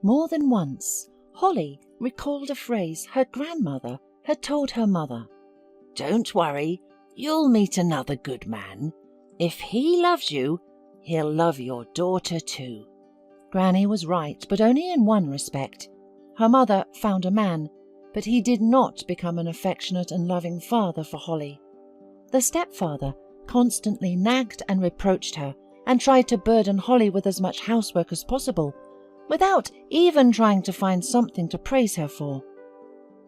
More than once, Holly recalled a phrase her grandmother had told her mother. "Don't worry, you'll meet another good man. If he loves you, he'll love your daughter too." Granny was right, but only in one respect. Her mother found a man, but he did not become an affectionate and loving father for Holly. The stepfather constantly nagged and reproached her and tried to burden Holly with as much housework as possible, without even trying to find something to praise her for.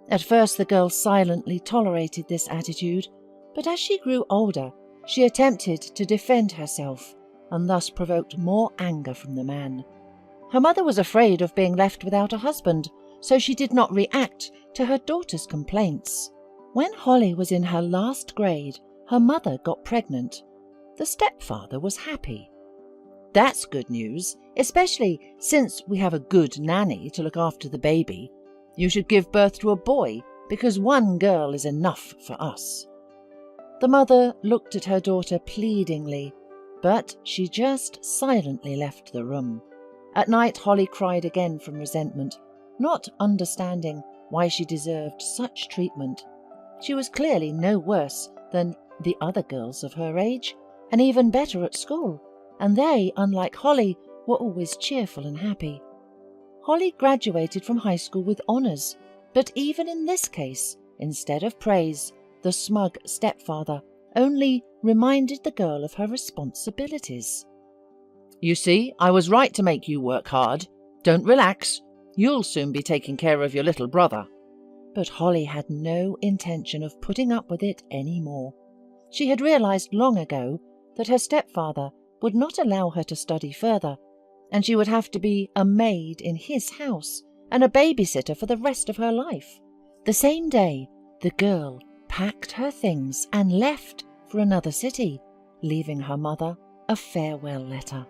At first the girl silently tolerated this attitude, but as she grew older, she attempted to defend herself and thus provoked more anger from the man. Her mother was afraid of being left without a husband, so she did not react to her daughter's complaints. When Holly was in her last grade, her mother got pregnant. The stepfather was happy. "That's good news, especially since we have a good nanny to look after the baby. You should give birth to a boy, because one girl is enough for us." The mother looked at her daughter pleadingly, but she just silently left the room. At night, Holly cried again from resentment, not understanding why she deserved such treatment. She was clearly no worse than the other girls of her age, and even better at school, and they, unlike Holly, were always cheerful and happy. Holly graduated from high school with honours, but even in this case, instead of praise, the smug stepfather only reminded the girl of her responsibilities. "You see, I was right to make you work hard. Don't relax. You'll soon be taking care of your little brother." But Holly had no intention of putting up with it any more. She had realised long ago that her stepfather would not allow her to study further, and she would have to be a maid in his house and a babysitter for the rest of her life. The same day, the girl packed her things and left for another city, leaving her mother a farewell letter.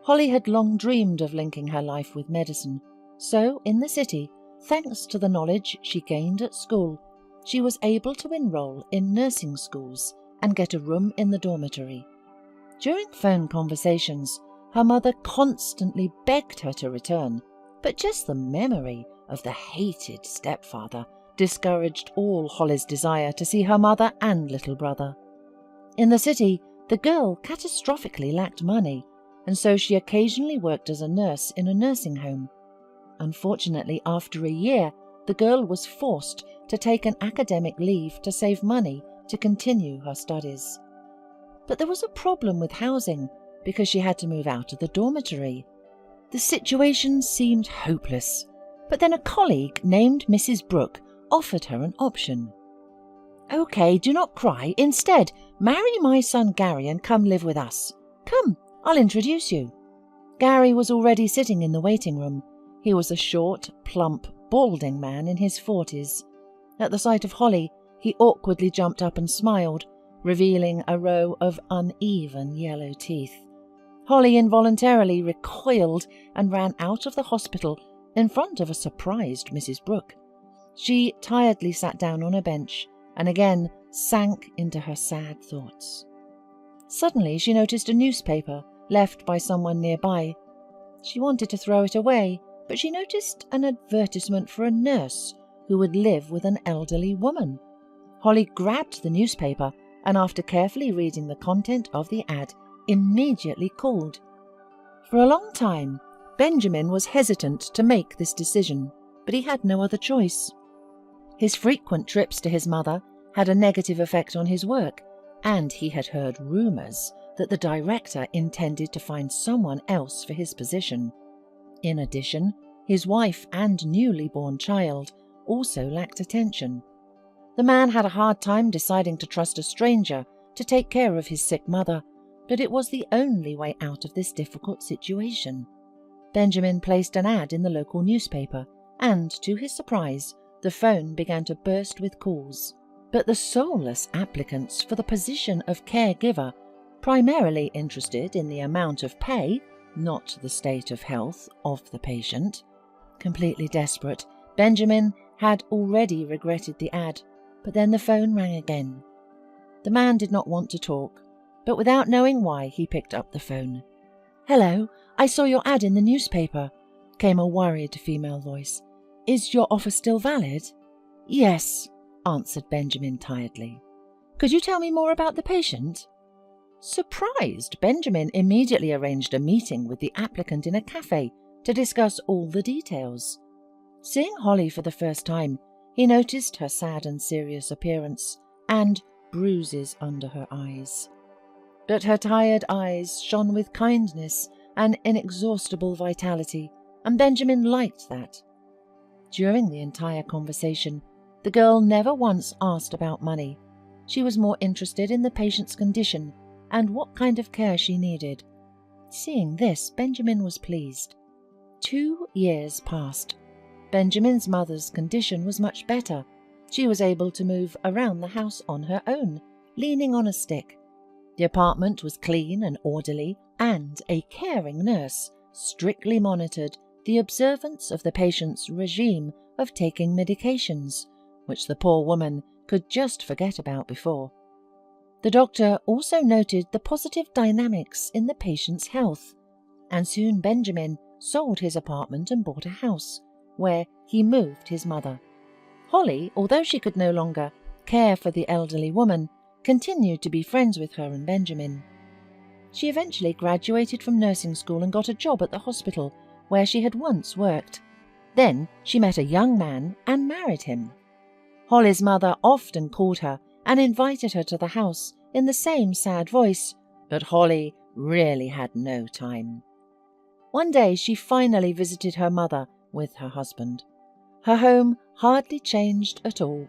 Holly had long dreamed of linking her life with medicine, so in the city, thanks to the knowledge she gained at school, she was able to enroll in nursing schools and get a room in the dormitory. During phone conversations, her mother constantly begged her to return, but just the memory of the hated stepfather discouraged all Holly's desire to see her mother and little brother. In the city, the girl catastrophically lacked money, and so she occasionally worked as a nurse in a nursing home. Unfortunately, after a year, the girl was forced to take an academic leave to save money to continue her studies. But there was a problem with housing because she had to move out of the dormitory. The situation seemed hopeless, but then a colleague named Mrs. Brooke offered her an option. "Okay, do not cry. Instead, marry my son Gary and come live with us. Come, I'll introduce you." Gary was already sitting in the waiting room. He was a short, plump, balding man in his 40s. At the sight of Holly, he awkwardly jumped up and smiled, revealing a row of uneven yellow teeth. Holly involuntarily recoiled and ran out of the hospital in front of a surprised Mrs. Brooke. She tiredly sat down on a bench and again sank into her sad thoughts. Suddenly she noticed a newspaper left by someone nearby. She wanted to throw it away, but she noticed an advertisement for a nurse who would live with an elderly woman. Holly grabbed the newspaper and, after carefully reading the content of the ad, immediately called. For a long time, Benjamin was hesitant to make this decision, but he had no other choice. His frequent trips to his mother had a negative effect on his work, and he had heard rumours that the director intended to find someone else for his position. In addition, his wife and newly born child also lacked attention. The man had a hard time deciding to trust a stranger to take care of his sick mother, but it was the only way out of this difficult situation. Benjamin placed an ad in the local newspaper, and, to his surprise, the phone began to burst with calls. But the soulless applicants for the position of caregiver, primarily interested in the amount of pay, not the state of health of the patient. Completely desperate, Benjamin had already regretted the ad, but then the phone rang again. The man did not want to talk, but without knowing why, he picked up the phone. "Hello, I saw your ad in the newspaper. came a worried female voice. "Is your offer still valid?" "Yes," answered Benjamin tiredly. "Could you tell me more about the patient?" Surprised, Benjamin immediately arranged a meeting with the applicant in a cafe to discuss all the details. Seeing Holly for the first time, he noticed her sad and serious appearance and bruises under her eyes. But her tired eyes shone with kindness and inexhaustible vitality, and Benjamin liked that. During the entire conversation, the girl never once asked about money. She was more interested in the patient's condition and what kind of care she needed. Seeing this, Benjamin was pleased. 2 years passed. Benjamin's mother's condition was much better. She was able to move around the house on her own, leaning on a stick. The apartment was clean and orderly, and a caring nurse strictly monitored the observance of the patient's regime of taking medications, which the poor woman could just forget about before. The doctor also noted the positive dynamics in the patient's health, and soon Benjamin sold his apartment and bought a house, where he moved his mother. Holly, although she could no longer care for the elderly woman, continued to be friends with her and Benjamin. She eventually graduated from nursing school and got a job at the hospital where she had once worked. Then she met a young man and married him. Holly's mother often called her and invited her to the house in the same sad voice, but Holly really had no time. One day she finally visited her mother with her husband. Her home hardly changed at all.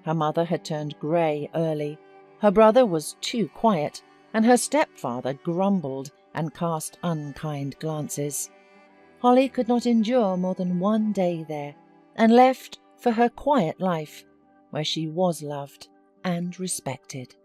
Her mother had turned grey early. Her brother was too quiet, and her stepfather grumbled and cast unkind glances. Holly could not endure more than 1 day there, and left for her quiet life, where she was loved and respected.